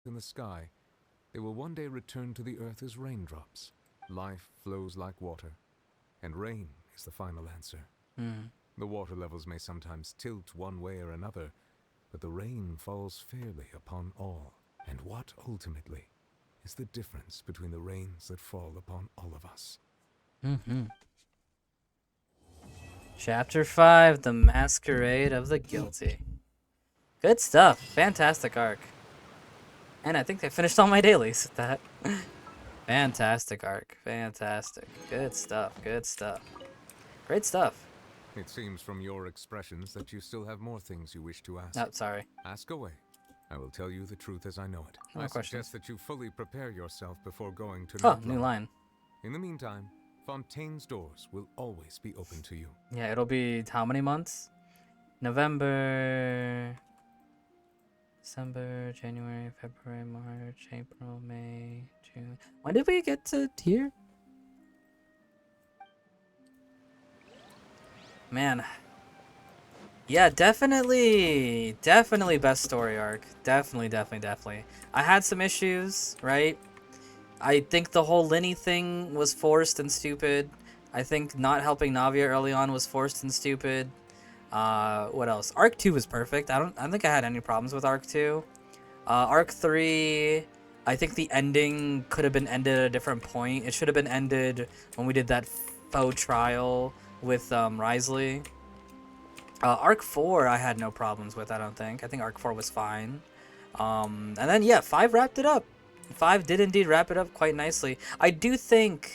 in the sky, they will one day return to the earth as raindrops. Life flows like water, and rain is the final answer. Hmm. The water levels may sometimes tilt one way or another, but the rain falls fairly upon all. And what, ultimately, is the difference between the rains that fall upon all of us? Mm-hmm. Chapter 5, The Masquerade of the Guilty. Good stuff. Fantastic arc. And I think I finished all my dailies with that. Fantastic arc. Fantastic. Good stuff. Good stuff. Great stuff. It seems from your expressions that you still have more things you wish to ask. Oh, sorry. Ask away. I will tell you the truth as I know it. No I questions. suggest that you fully prepare yourself before going to Oh, Nerdland. new line. In the meantime, Fontaine's doors will always be open to you. Yeah, it'll be how many months? November, December, January, February, March, April, May, June. When did we get to here? Man. Yeah, definitely best story arc. Definitely. I had some issues, right? I think the whole Linny thing was forced and stupid. I think not helping Navia early on was forced and stupid. What else? Arc 2 was perfect. I don't think I had any problems with Arc 2. Arc 3, I think the ending could have been ended at a different point. It should have been ended when we did that faux trial with Risley. Arc 4, I had no problems with, I don't think. I think Arc 4 was fine. And then, yeah, 5 wrapped it up. 5 did indeed wrap it up quite nicely. I do think,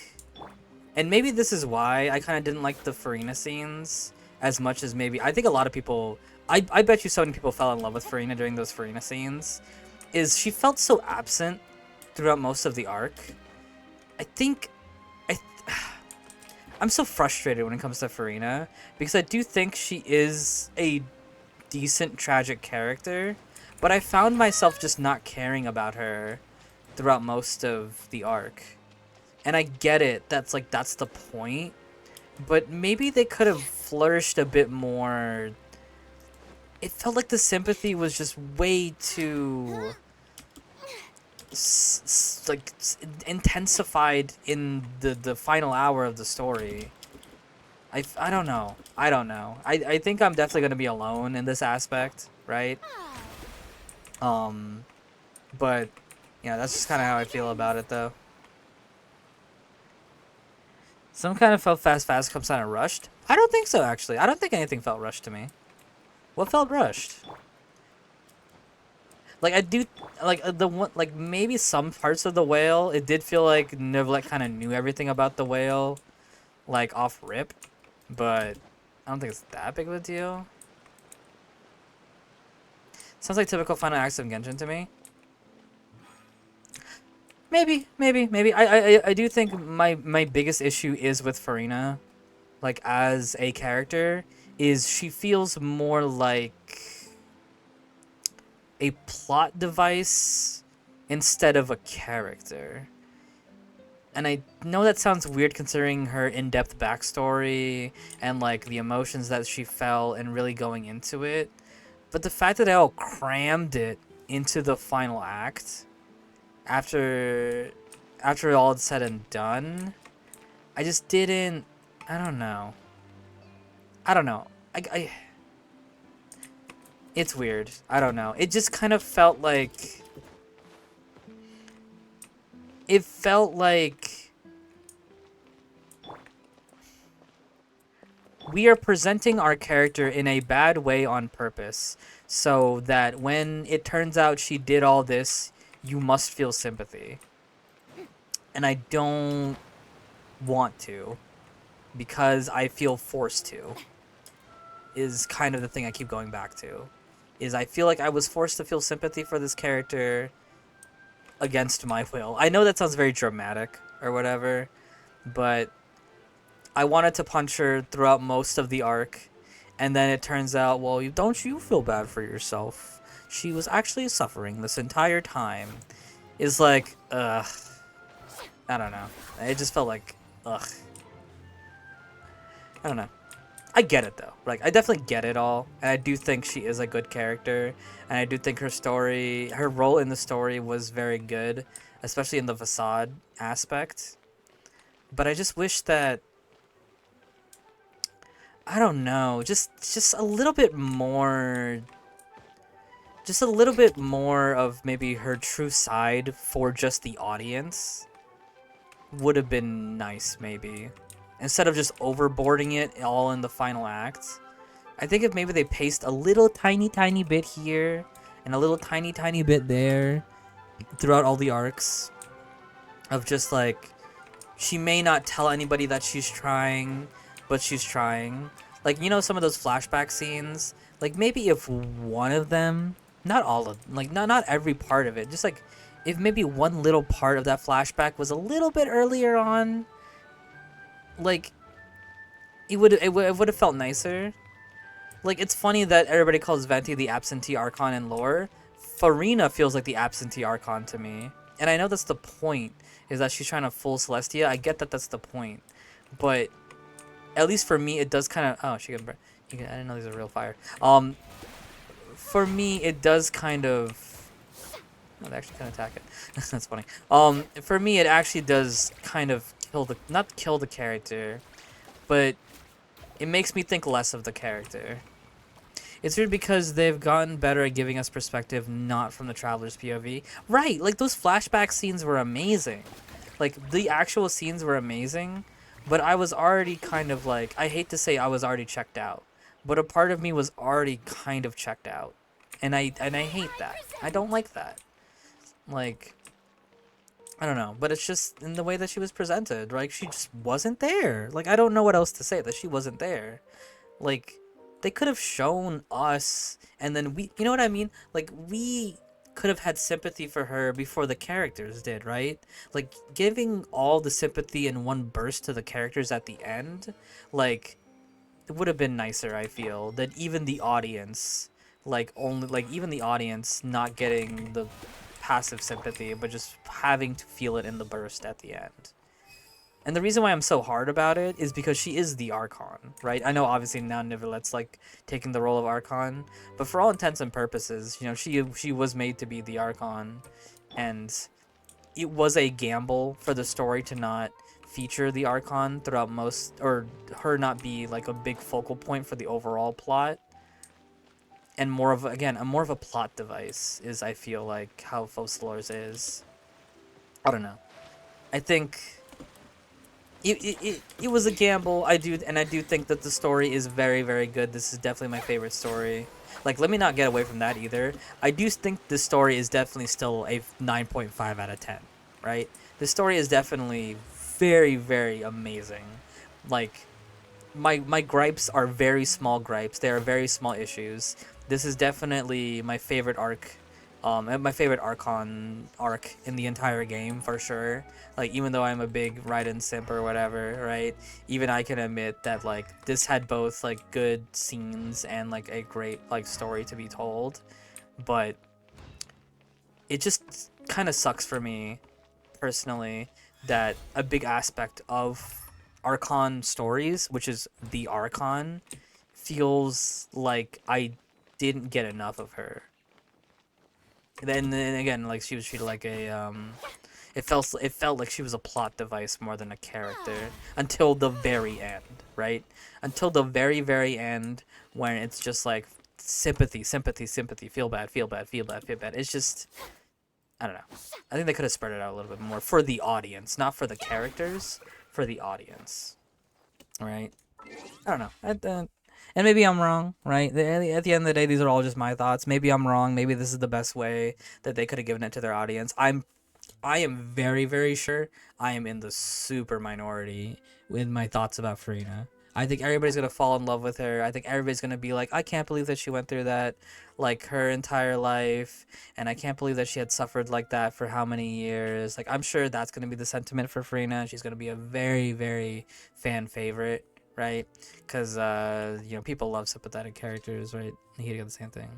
and maybe this is why I kind of didn't like the Furina scenes as much as maybe, I think a lot of people, I bet you so many people fell in love with Furina during those Furina scenes, is she felt so absent throughout most of the arc. I think, I, I'm so frustrated when it comes to Furina, because I do think she is a decent tragic character, but I found myself just not caring about her throughout most of the arc. And I get it, that's the point, but maybe they could have flourished a bit more. It felt like the sympathy was just way too intensified in the final hour of the story. I don't know. I think I'm definitely gonna be alone in this aspect, right? But yeah, that's just kind of how I feel about it, though. Some kind of felt fast comes kind of rushed. I don't think so, actually. I don't think anything felt rushed to me. What felt rushed? Like I do, like the one, like maybe some parts of the whale. It did feel like Nivlet kind of knew everything about the whale, like off rip, but I don't think it's that big of a deal. Sounds like typical final acts of Genshin to me. Maybe. I do think my biggest issue is with Furina, like as a character, is she feels more like a plot device instead of a character. And I know that sounds weird considering her in-depth backstory and like the emotions that she felt and really going into it. But the fact that I all crammed it into the final act after all is said and done, I just didn't. I don't know. I it's weird. I don't know. It just kind of felt like. It felt like we are presenting our character in a bad way on purpose, so that when it turns out she did all this, you must feel sympathy. And I don't want to, because I feel forced to, is kind of the thing I keep going back to. Is I feel like I was forced to feel sympathy for this character against my will. I know that sounds very dramatic or whatever, but I wanted to punch her throughout most of the arc, and then it turns out, well, don't you feel bad for yourself? She was actually suffering this entire time. Is like, ugh. I don't know. It just felt like, ugh. I don't know. I get it though. Like I definitely get it all, and I do think she is a good character, and I do think her role in the story was very good, especially in the facade aspect. But I just wish that, I don't know, just a little bit more, just a little bit more of maybe her true side for just the audience would have been nice, maybe. Instead of just overboarding it all in the final act. I think if maybe they paced a little tiny bit here and a little tiny bit there throughout all the arcs of just like, she may not tell anybody that she's trying, but she's trying. Like, you know, some of those flashback scenes, like maybe if one of them, not all of, like not every part of it, just like if maybe one little part of that flashback was a little bit earlier on, like it would have felt nicer. Like, it's funny that everybody calls Venti the absentee Archon in lore. Furina feels like the absentee Archon to me. And I know that's the point, is that she's trying to fool Celestia. I get that that's the point. But at least for me, it does kind of... Oh, I didn't know these are real fire. For me, it does kind of... Oh, they actually kind of attack it. That's funny. For me, it actually does kind of kill the... Not kill the character, but it makes me think less of the character. It's weird because they've gotten better at giving us perspective not from the Traveler's POV. Right, like those flashback scenes were amazing. Like the actual scenes were amazing, but I was already kind of like, I hate to say I was already checked out, but a part of me was already kind of checked out. And I hate that. I don't like that. Like, I don't know, but it's just in the way that she was presented. Like, she just wasn't there. Like, I don't know what else to say, that she wasn't there. Like, they could have shown us, and then we, you know what I mean? Like, we could have had sympathy for her before the characters did, right? Like, giving all the sympathy in one burst to the characters at the end, like, it would have been nicer, I feel, than even the audience, even the audience not getting the passive sympathy, but just having to feel it in the burst at the end. And the reason why I'm so hard about it is because she is the Archon, right? I know obviously now Niverlet's like taking the role of Archon, but for all intents and purposes, you know, she was made to be the Archon, and it was a gamble for the story to not feature the Archon throughout most, or her not be like a big focal point for the overall plot. And more of a plot device is, I feel like, how Focalors is. I don't know. I think it was a gamble. I do think that the story is very, very good. This is definitely my favorite story. Like, let me not get away from that either. I do think the story is definitely still a 9.5 out of 10, right? The story is definitely very, very amazing. Like, my gripes are very small gripes. They are very small issues. This is definitely my favorite arc, my favorite Archon arc in the entire game, for sure. Like, even though I'm a big Raiden simp or whatever, right? Even I can admit that, like, this had both, like, good scenes and, like, a great, like, story to be told. But it just kind of sucks for me, personally, that a big aspect of Archon stories, which is the Archon, feels like I didn't get enough of her. Then again, like, she was treated like a it felt like she was a plot device more than a character until the very end, right? Until the very, very end, when it's just like sympathy, feel bad. It's just, I don't know. I think they could have spread it out a little bit more for the audience, not for the characters, for the audience. Right? I don't know. And maybe I'm wrong, right? At the end of the day, these are all just my thoughts. Maybe I'm wrong. Maybe this is the best way that they could have given it to their audience. I am very, very sure I am in the super minority with my thoughts about Furina. I think everybody's gonna fall in love with her. I think everybody's gonna be like, I can't believe that she went through that, like, her entire life, and I can't believe that she had suffered like that for how many years. Like, I'm sure that's gonna be the sentiment for Furina. She's gonna be a very, very fan favorite, right? Because you know, people love sympathetic characters, right? He got the same thing.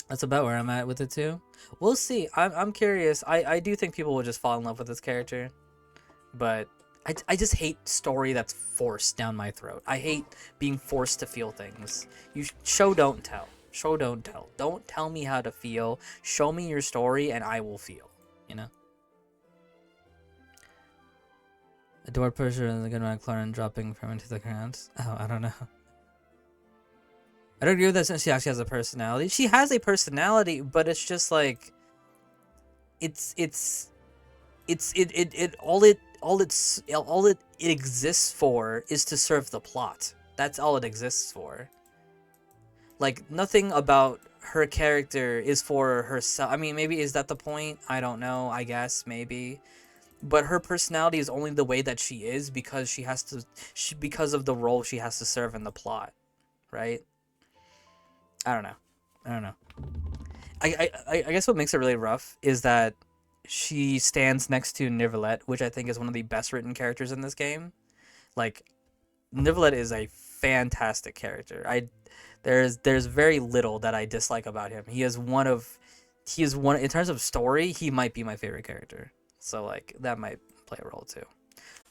That's about where I'm at with it too. We'll see. I'm curious. I do think people will just fall in love with this character, but I just hate story that's forced down my throat. I hate being forced to feel things. You show don't tell. Show don't tell. Don't tell me how to feel. Show me your story and I will feel. You know. A door pusher and the good McLaren dropping from into the ground. Oh, I don't know. I don't agree with that since she actually has a personality. She has a personality, but it's just like it exists for is to serve the plot. That's all it exists for. Like nothing about her character is for herself. I mean, maybe is that the point? I don't know. I guess maybe. But her personality is only the way that she is because she has to because of the role she has to serve in the plot, right? I don't know. I guess what makes it really rough is that she stands next to Nivelette, which I think is one of the best written characters in this game. Like Nivelette is a fantastic character. There's very little that I dislike about him. He is one in terms of story, he might be my favorite character. So like that might play a role too.